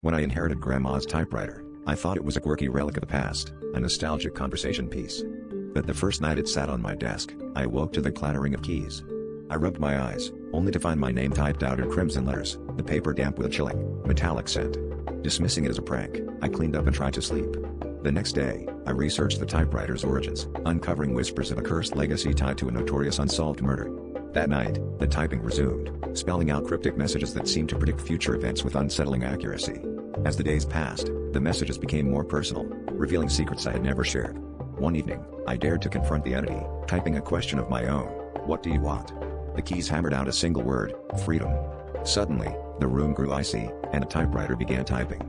When I inherited Grandma's typewriter, I thought it was a quirky relic of the past, a nostalgic conversation piece. But the first night it sat on my desk, I awoke to the clattering of keys. I rubbed my eyes, only to find my name typed out in crimson letters, the paper damp with a chilling, metallic scent. Dismissing it as a prank, I cleaned up and tried to sleep. The next day, I researched the typewriter's origins, uncovering whispers of a cursed legacy tied to a notorious unsolved murder. That night, the typing resumed, spelling out cryptic messages that seemed to predict future events with unsettling accuracy. As the days passed, the messages became more personal, revealing secrets I had never shared. One evening, I dared to confront the entity, typing a question of my own. "What do you want?" The keys hammered out a single word: freedom. Suddenly, the room grew icy, and a typewriter began typing.